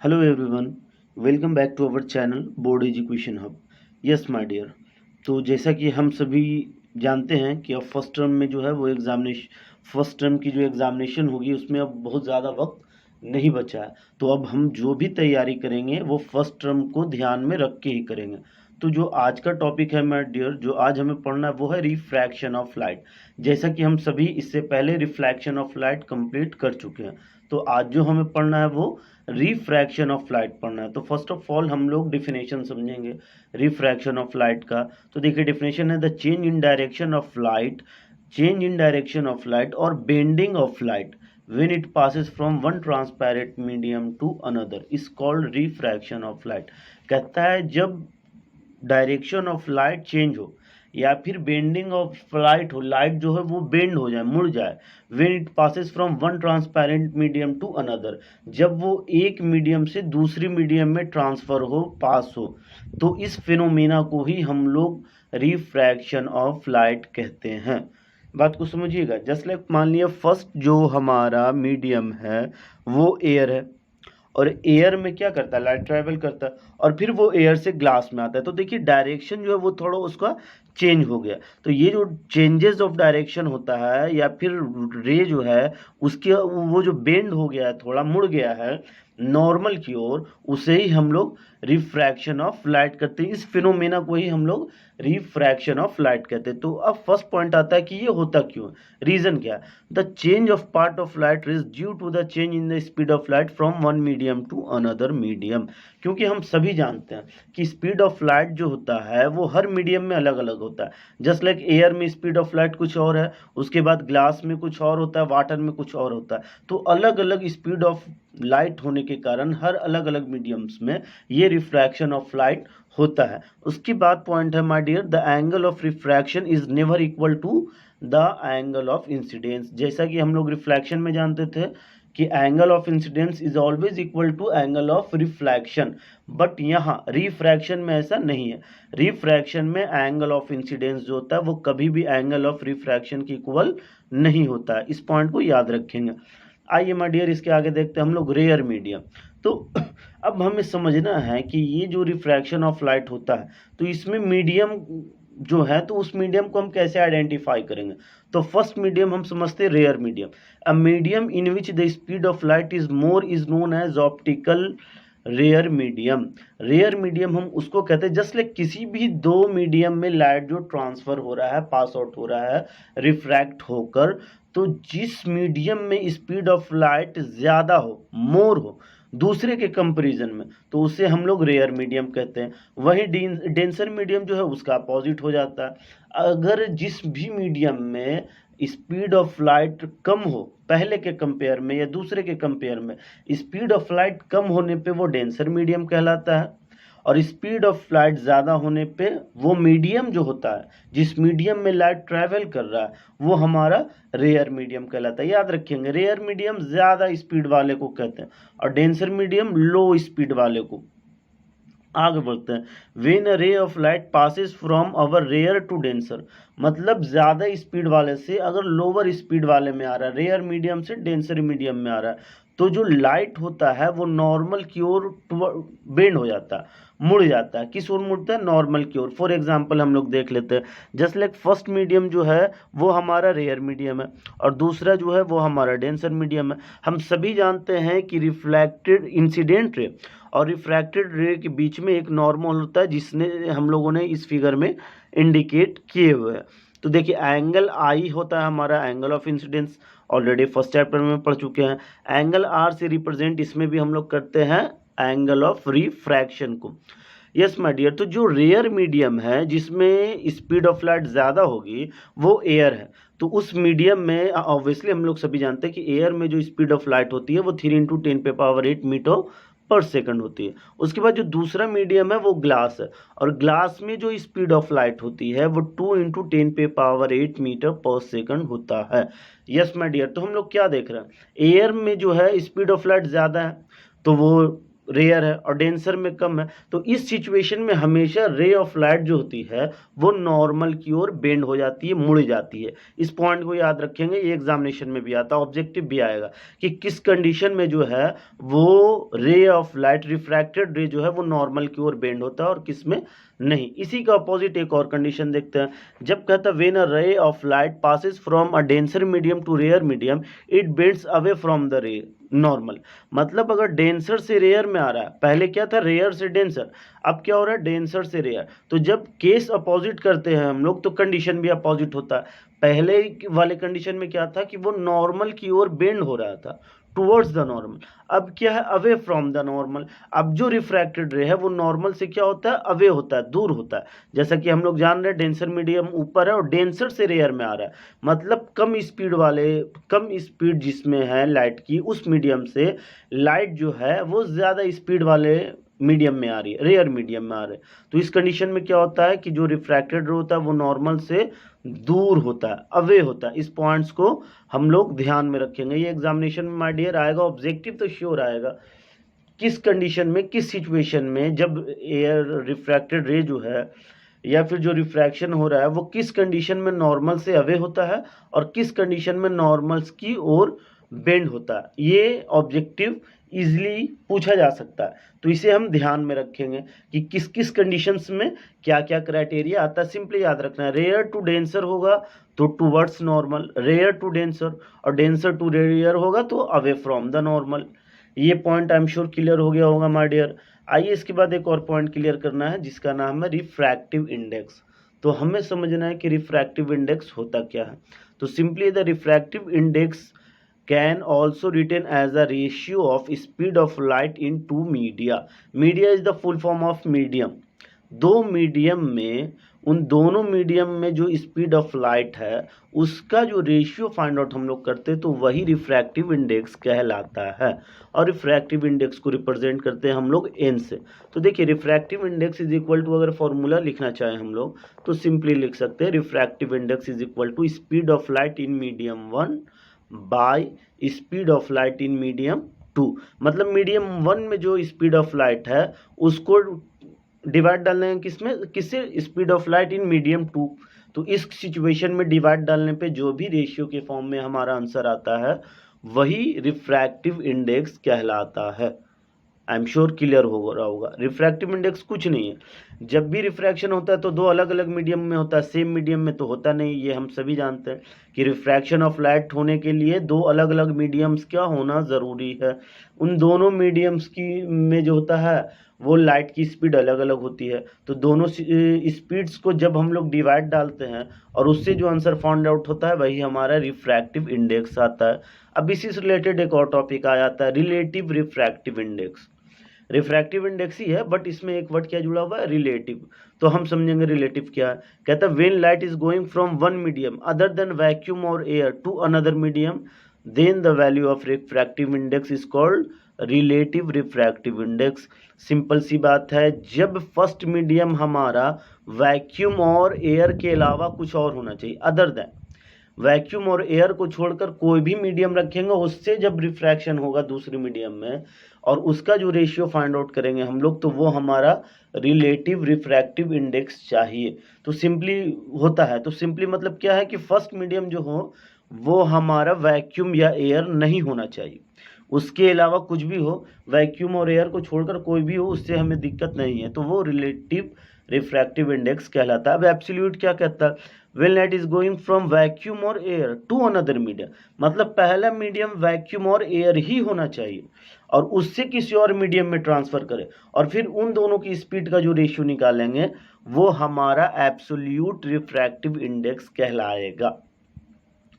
Hello everyone, welcome back to our channel board education hub. Yes my dear, तो जैसा कि हम सभी जानते हैं कि अब फर्स्ट टर्म में जो है वो फर्स्ट टर्म की जो एग्ज़ामिनेशन होगी उसमें अब बहुत ज़्यादा वक्त नहीं बचा है। तो अब हम जो भी तैयारी करेंगे वो फर्स्ट टर्म को ध्यान में रख के ही करेंगे। तो जो आज का टॉपिक है माय डियर, जो आज हमें पढ़ना है वो है रिफ्रैक्शन ऑफ लाइट। जैसा कि हम सभी इससे पहले रिफ्लेक्शन ऑफ लाइट कंप्लीट कर चुके हैं, तो आज जो हमें पढ़ना है वो रिफ्रैक्शन ऑफ लाइट पढ़ना है। तो फर्स्ट ऑफ ऑल हम लोग डिफिनेशन समझेंगे रिफ्रैक्शन ऑफ लाइट का। तो देखिए डिफिनेशन है the change in direction of light, change in direction of light और bending of light when it passes from one transparent medium to another is called refraction of light। कहता है जब direction of light change हो या फिर bending of light हो, light जो है वो बेंड हो जाए, मुड़ जाए, when it passes from one transparent medium to another, जब वो एक मीडियम से दूसरी मीडियम में ट्रांसफर हो, पास हो, तो इस फिनोमेना को ही हम लोग रिफ्रैक्शन ऑफ लाइट कहते हैं। बात को समझिएगा। जस्ट लाइक मान लिया फर्स्ट जो हमारा मीडियम है वो एयर है, और एयर में क्या करता है, लाइट ट्रैवल करता है और फिर वो एयर से ग्लास में आता है। तो देखिए डायरेक्शन जो है वो थोड़ा उसका चेंज हो गया। तो ये जो चेंजेस ऑफ डायरेक्शन होता है या फिर रे जो है उसके वो जो बेंड हो गया है, थोड़ा मुड़ गया है नॉर्मल की ओर, उसे ही हम लोग रिफ्रैक्शन ऑफ लाइट करते हैं। इस फिनोमेना को ही हम लोग रिफ्रैक्शन ऑफ लाइट कहते हैं। तो अब फर्स्ट पॉइंट आता है कि ये होता क्यों, रीजन क्या है। The change of path of light is due to the change in the speed of light from one medium to another medium. क्योंकि हम सभी जानते हैं कि स्पीड ऑफ लाइट जो होता है वो हर मीडियम में अलग अलग होता है। जस्ट लाइक एयर में स्पीड ऑफ लाइट कुछ और है, उसके बाद ग्लास में कुछ और होता है, वाटर में कुछ और होता है। तो अलग अलग स्पीड ऑफ लाइट होने के कारण हर अलग अलग मीडियम्स में ये रिफ्रैक्शन ऑफ लाइट होता है। उसके बाद पॉइंट है my dear, the angle of refraction is never equal to the angle of incidence. जैसा कि हम लोग रिफ्लेक्शन में जानते थे कि angle of incidence is always equal to angle of reflection, but यहाँ रिफ्रैक्शन में ऐसा नहीं है। रिफ्रैक्शन में एंगल ऑफ इंसिडेंस जो होता है वो कभी भी एंगल ऑफ रिफ्रैक्शन के इक्वल नहीं होता है। इस पॉइंट को याद रखेंगे। आइए माय डियर इसके आगे देखते हैं हम लोग रेयर मीडियम। तो अब हमें समझना है कि ये जो रिफ्रैक्शन ऑफ लाइट होता है तो इसमें मीडियम जो है, तो उस मीडियम को हम कैसे आइडेंटिफाई करेंगे। तो फर्स्ट मीडियम हम समझते हैं rare medium. A medium in which the speed of light is more is known as optical rare medium. Rare medium हम उसको कहते हैं जस्ट लाइक किसी भी दो मीडियम में लाइट जो ट्रांसफर हो रहा है, पास आउट हो रहा है, रिफ्रैक्ट होकर, तो जिस मीडियम में स्पीड ऑफ लाइट ज़्यादा हो, मोर हो दूसरे के कंपैरिजन में, तो उसे हम लोग रेयर मीडियम कहते हैं। वहीं डेंसर मीडियम जो है उसका अपोजिट हो जाता है। अगर जिस भी मीडियम में स्पीड ऑफ लाइट कम हो पहले के कंपेयर में या दूसरे के कंपेयर में, स्पीड ऑफ लाइट कम होने पे वो डेंसर मीडियम कहलाता है, और स्पीड ऑफ लाइट ज़्यादा होने पे वो मीडियम जो होता है, जिस मीडियम में लाइट ट्रैवल कर रहा है, वो हमारा रेयर मीडियम कहलाता है। याद रखेंगे रेयर मीडियम ज़्यादा स्पीड वाले को कहते हैं और डेंसर मीडियम लो स्पीड वाले को। आगे बढ़ते हैं। When a ray of light passes from a rare to denser, मतलब ज़्यादा स्पीड वाले से अगर लोअर स्पीड वाले में आ रहा है, रेयर मीडियम से डेंसर मीडियम में आ रहा है, तो जो लाइट होता है वो नॉर्मल की ओर बेंड हो जाता है, मुड़ जाता है। किस ओर मुड़ता है, नॉर्मल की ओर। फॉर एग्जांपल हम लोग देख लेते हैं, जस्ट लाइक फर्स्ट मीडियम जो है वो हमारा रेयर मीडियम है और दूसरा जो है वो हमारा डेंसर मीडियम है। हम सभी जानते हैं कि रिफ्लेक्टेड इंसिडेंट रे और रिफ्रैक्टेड रे के बीच में एक नॉर्मल होता है, जिसने हम लोगों ने इस फिगर में इंडिकेट किए हुए हैं। तो देखिए एंगल आई होता है हमारा angle of incidence, already first chapter में पढ़ चुके हैं। एंगल आर से रिप्रेजेंट इसमें भी हम लोग करते हैं एंगल ऑफ रिफ्रैक्शन को। यस माय डियर, तो जो रेयर मीडियम है जिसमें स्पीड ऑफ लाइट ज़्यादा होगी वो एयर है। तो उस मीडियम में ऑब्वियसली हम लोग सभी जानते हैं कि एयर में जो स्पीड ऑफ लाइट होती है वो 3 × 10⁸ मीटर पर सेकंड होती है। उसके बाद जो दूसरा मीडियम है वो ग्लास है, और ग्लास में जो स्पीड ऑफ लाइट होती है वो 2 × 10⁸ मीटर पर सेकंड होता है। यस माय डियर, तो हम लोग क्या देख रहे हैं, एयर में जो है स्पीड ऑफ लाइट ज़्यादा है तो वो रेयर है और डेंसर में कम है, तो इस सिचुएशन में हमेशा रे ऑफ लाइट जो होती है वो नॉर्मल की ओर बेंड हो जाती है, मुड़ जाती है। इस पॉइंट को याद रखेंगे, ये एग्जामिनेशन में भी आता है, ऑब्जेक्टिव भी आएगा कि किस कंडीशन में जो है वो रे ऑफ लाइट, रिफ्रैक्टेड रे जो है वो नॉर्मल की ओर बेंड होता है और किस में नहीं। इसी का अपोजिट एक और कंडीशन देखते हैं, जब कहता है when a ray of light passes from a denser medium to rare medium it bends away from the ray normal. मतलब अगर डेंसर से रेयर में आ रहा है, पहले क्या था रेयर से डेंसर, अब क्या हो रहा है डेंसर से रेयर, तो जब केस अपोजिट करते हैं हम लोग तो कंडीशन भी अपोजिट होता है। पहले वाले कंडीशन में क्या था कि वो नॉर्मल की ओर बेंड हो रहा था टुवर्ड्स द नॉर्मल, अब क्या है अवे फ्रॉम द नॉर्मल। अब जो रिफ्रैक्टेड रे है वो नॉर्मल से क्या होता है अवे होता है, दूर होता है। जैसा कि हम लोग जान रहे हैं डेंसर मीडियम ऊपर है और डेंसर से रेयर में आ रहा है, मतलब कम स्पीड जिसमें है लाइट की उस मीडियम से लाइट जो है वो ज़्यादा स्पीड वाले मीडियम में आ रही है, रेयर मीडियम में आ रहे हैं। तो इस कंडीशन में क्या होता है कि जो रिफ्रैक्टेड रे होता है वो नॉर्मल से दूर होता है, अवे होता है। इस पॉइंट्स को हम लोग ध्यान में रखेंगे, ये एग्जामिनेशन में माय डियर आएगा, ऑब्जेक्टिव तो श्योर आएगा। किस कंडीशन में, किस सिचुएशन में जब एयर रिफ्रैक्टेड रे जो है या फिर जो रिफ्रैक्शन हो रहा है वो किस कंडीशन में नॉर्मल से अवे होता है और किस कंडीशन में नॉर्मल्स की ओर बेंड होता है, ये ऑब्जेक्टिव इजीली पूछा जा सकता है। तो इसे हम ध्यान में रखेंगे कि किस किस कंडीशंस में क्या क्या क्राइटेरिया आता है। सिंपली याद रखना है, रेयर टू डेंसर होगा तो towards normal, rare to denser और डेंसर टू रेयर होगा तो अवे फ्रॉम द नॉर्मल। ये point I am sure clear हो गया होगा माय डियर। आइए इसके बाद एक और पॉइंट क्लियर करना है जिसका नाम है रिफ्रैक्टिव इंडेक्स। तो हमें समझना है कि रिफ्रैक्टिव इंडेक्स होता क्या है। तो simply the refractive index can also written as a ratio of speed of light in two media. Media is the full form of medium. दो मीडियम में, उन दोनों मीडियम में जो स्पीड ऑफ लाइट है उसका जो रेशियो फाइंड आउट हम लोग करते हैं तो वही रिफ्रैक्टिव इंडेक्स कहलाता है। और रिफ्रैक्टिव इंडेक्स को रिप्रेजेंट करते हैं हम लोग एन से। तो देखिए refractive index is equal to, अगर फॉर्मूला लिखना चाहें हम लोग तो सिंपली लिख सकते हैं refractive index is equal to speed of light in medium 1 by speed of light in medium 2। मतलब मीडियम 1 में जो स्पीड ऑफ लाइट है उसको डिवाइड डालने हैं किससे, speed of light in medium 2। तो इस सिचुएशन में डिवाइड डालने पे जो भी रेशियो के फॉर्म में हमारा आंसर आता है वही रिफ्रैक्टिव इंडेक्स कहलाता है। आई एम श्योर क्लियर हो रहा होगा। रिफ्रैक्टिव इंडेक्स कुछ नहीं है, जब भी रिफ्रैक्शन होता है तो दो अलग अलग मीडियम में होता है, सेम मीडियम में तो होता नहीं। ये हम सभी जानते हैं कि रिफ्रैक्शन ऑफ लाइट होने के लिए दो अलग अलग मीडियम्स क्या होना ज़रूरी है। उन दोनों मीडियम्स की में जो होता है वो लाइट की स्पीड अलग अलग होती है। तो दोनों स्पीड्स को जब हम लोग डिवाइड डालते हैं और उससे जो आंसर फाइंड आउट होता है वही हमारा रिफ्रैक्टिव इंडेक्स आता है। अब इसी से रिलेटेड एक और टॉपिक आ जाता है relative refractive index. Refractive index ही है बट इसमें एक वर्ड क्या जुड़ा हुआ है, रिलेटिव। तो हम समझेंगे रिलेटिव क्या है। कहता है when light is going from one medium other than vacuum और air to another medium then the value of refractive index is called relative refractive index. Simple सी बात है, जब फर्स्ट मीडियम हमारा वैक्यूम और एयर के अलावा कुछ और होना चाहिए, अदर देन वैक्यूम और एयर को छोड़कर कोई भी मीडियम रखेंगे उससे जब रिफ्रैक्शन होगा दूसरे मीडियम में और उसका जो रेशियो फाइंड आउट करेंगे हम लोग तो वो हमारा रिलेटिव रिफ्रैक्टिव इंडेक्स चाहिए। तो सिंपली होता है, तो सिंपली मतलब क्या है कि फर्स्ट मीडियम जो हो वो हमारा वैक्यूम या एयर नहीं होना चाहिए, उसके अलावा कुछ भी हो, वैक्यूम और एयर को छोड़कर कोई भी हो उससे हमें दिक्कत नहीं है, तो वो रिलेटिव रिफ्रैक्टिव इंडेक्स कहलाता है। अब एब्सोल्यूट क्या कहता है, when light is going from vacuum और एयर टू अनदर मीडियम, मतलब पहला मीडियम वैक्यूम और एयर ही होना चाहिए और उससे किसी और मीडियम में ट्रांसफर करें और फिर उन दोनों की स्पीड का जो रेशियो निकालेंगे वो हमारा एब्सोल्यूट रिफ्रैक्टिव इंडेक्स कहलाएगा।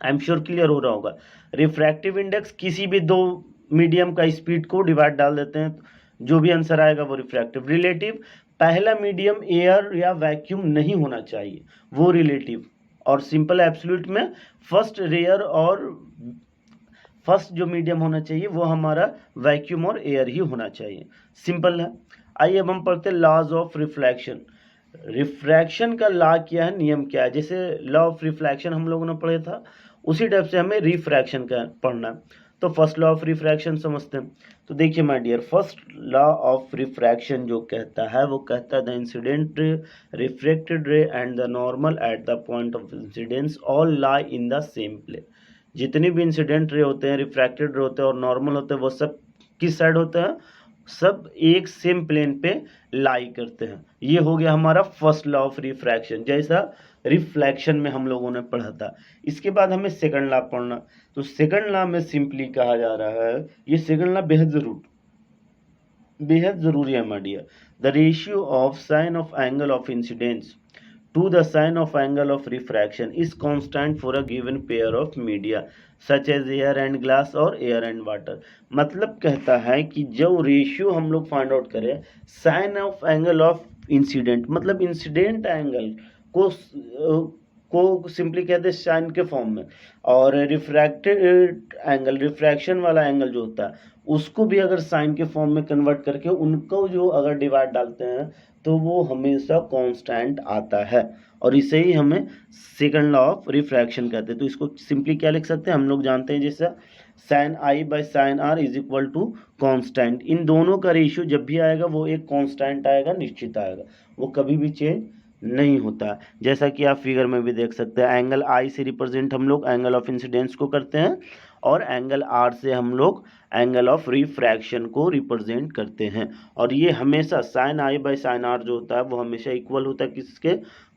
आई एम श्योर क्लियर हो रहा होगा। रिफ्रैक्टिव इंडेक्स किसी भी दो मीडियम का स्पीड को डिवाइड डाल देते हैं, जो भी आंसर आएगा वो रिफ्रैक्टिव। रिलेटिव पहला मीडियम एयर या वैक्यूम नहीं होना चाहिए, वो रिलेटिव। और सिंपल एब्सोल्यूट में फर्स्ट रेयर और फर्स्ट जो मीडियम होना चाहिए वो हमारा वैक्यूम और एयर ही होना चाहिए। सिंपल है। आइए अब हम पढ़ते हैं लॉज ऑफ रिफ्लेक्शन। रिफ्रैक्शन का लॉ क्या है, नियम क्या है। जैसे लॉ ऑफ रिफ्लेक्शन हम लोगों ने पढ़ा था उसी टाइप से हमें रिफ्रैक्शन का पढ़ना है। तो फर्स्ट लॉ ऑफ रिफ्रैक्शन समझते हैं। तो देखिए my dear, first law of refraction जो कहता है वो कहता है the incident ray, reflected ray and the normal at the point of incidence all lie in the same plane. जितने भी इंसिडेंट रे होते हैं, रिफ्रैक्टेड रे होते हैं और नॉर्मल होते हैं, वो सब किस साइड होते हैं? सब एक सेम प्लेन पे लाई करते हैं। ये हो गया हमारा फर्स्ट लॉ ऑफ रिफ्रैक्शन, जैसा रिफ्लेक्शन में हम लोगों ने पढ़ा था। इसके बाद हमें सेकंड लॉ पढ़ना। तो सेकंड लॉ में सिंपली कहा जा रहा है, ये सेकंड लॉ बेहद जरूरी है my dear. The ratio of sine of angle of incidence to the sine of angle of refraction is constant for a given pair of media such as air and glass और air and water। मतलब कहता है कि जो ratio हम लोग find out करें sine of angle of incident, मतलब इंसिडेंट एंगल को सिंपली कहते हैं साइन के फॉर्म में, और रिफ्रैक्टेड एंगल, रिफ्रैक्शन वाला एंगल जो होता है उसको भी अगर साइन के फॉर्म में कन्वर्ट करके उनको जो अगर डिवाइड डालते हैं तो वो हमेशा कांस्टेंट आता है, और इसे ही हमें सेकंड लॉ ऑफ रिफ्रैक्शन कहते हैं। तो इसको सिंपली क्या लिख सकते हैं, हम लोग जानते हैं जैसा sine I by sine R is equal to constant. इन दोनों का रेशियो जब भी आएगा वो एक कांस्टेंट आएगा, निश्चित आएगा, वो कभी भी चेंज नहीं होता। जैसा कि आप फिगर में भी देख सकते हैं, एंगल आई से रिप्रेजेंट हम लोग एंगल ऑफ इंसिडेंस को करते हैं और एंगल आर से हम लोग एंगल ऑफ रिफ्रैक्शन को रिप्रेजेंट करते हैं। और ये हमेशा sine I by sine r जो होता है वो हमेशा इक्वल होता है किसके?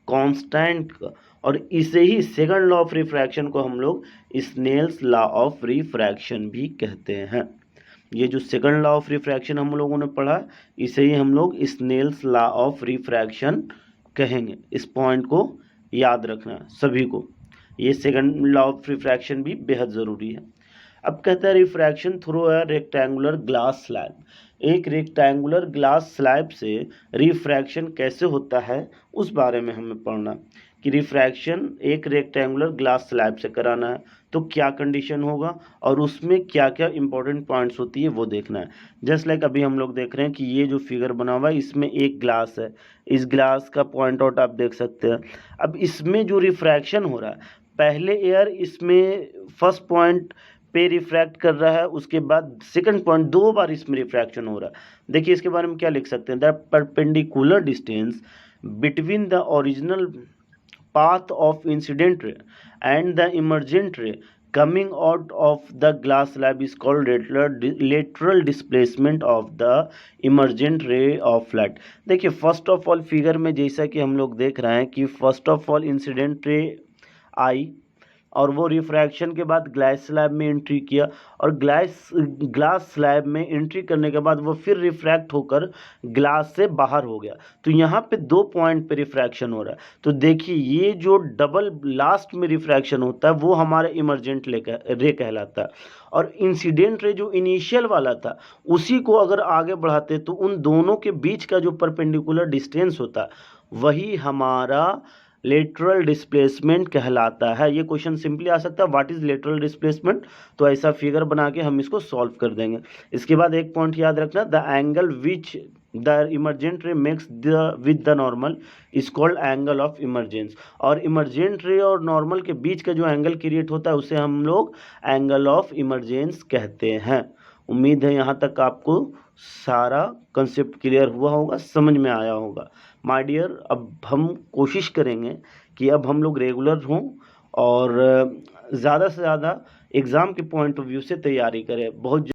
कांस्टेंट का। और इसे ही सेकंड लॉ ऑफ रिफ्रैक्शन को हम लोग स्नेल्स लॉ ऑफ रिफ्रैक्शन भी कहते हैं। ये जो सेकंड लॉ ऑफ रिफ्रैक्शन हम लोगों ने पढ़ा, इसे ही हम लोग स्नेल्स लॉ ऑफ रिफ्रैक्शन कहेंगे। इस पॉइंट को याद रखना है सभी को, ये सेकंड लॉ ऑफ रिफ्रैक्शन भी बेहद ज़रूरी है। अब कहता है refraction through a rectangular glass slab. एक रेक्टेंगुलर ग्लास स्लैब से रिफ्रैक्शन कैसे होता है उस बारे में हमें पढ़ना, कि रिफ्रैक्शन एक रेक्टेंगुलर ग्लास स्लैब से कराना है तो क्या कंडीशन होगा और उसमें क्या क्या इंपॉर्टेंट पॉइंट्स होती है वो देखना है। जस्ट लाइक अभी हम लोग देख रहे हैं कि ये जो फिगर बना हुआ है इसमें एक ग्लास है, इस ग्लास का पॉइंट आउट आप देख सकते हैं। अब इसमें जो रिफ्रैक्शन हो रहा है, पहले एयर इसमें फर्स्ट पॉइंट पे रिफ्रैक्ट कर रहा है, उसके बाद सेकंड पॉइंट, दो बार इसमें रिफ्रैक्शन हो रहा है। देखिए इसके बारे में क्या लिख सकते हैं, the perpendicular distance between the original path of incident ray and the emergent ray coming out of the glass slab is called lateral displacement of the emergent ray of light। देखिए फर्स्ट ऑफ ऑल फिगर में जैसा कि हम लोग देख रहे हैं कि first of all incident ray आई और वो रिफ्रैक्शन के बाद ग्लास स्लैब में एंट्री किया, और ग्लास स्लैब में एंट्री करने के बाद वो फिर रिफ्रैक्ट होकर ग्लास से बाहर हो गया। तो यहाँ पे दो पॉइंट पे रिफ्रैक्शन हो रहा है। तो देखिए ये जो डबल लास्ट में रिफ्रैक्शन होता है वो हमारा इमर्जेंट रे कहलाता है, और इंसिडेंट रे जो इनिशियल वाला था उसी को अगर आगे बढ़ाते तो उन दोनों के बीच का जो परपेंडिकुलर डिस्टेंस होता है वही हमारा लेटरल डिस्प्लेसमेंट कहलाता है। ये क्वेश्चन सिंपली आ सकता है, व्हाट इज लेटरल डिस्प्लेसमेंट, तो ऐसा फिगर बना के हम इसको सॉल्व कर देंगे। इसके बाद एक पॉइंट याद रखना, the angle which the emergent रे makes with the normal is called angle of emergence. और इमरजेंट रे और नॉर्मल के बीच का जो एंगल क्रिएट होता है उसे हम लोग एंगल ऑफ इमरजेंस कहते हैं। उम्मीद है यहाँ तक आपको सारा कंसेप्ट क्लियर हुआ होगा, समझ में आया होगा। माय डियर, अब हम कोशिश करेंगे कि अब हम लोग रेगुलर हों और ज़्यादा से ज़्यादा एग्ज़ाम के पॉइंट ऑफ व्यू से तैयारी करें। बहुत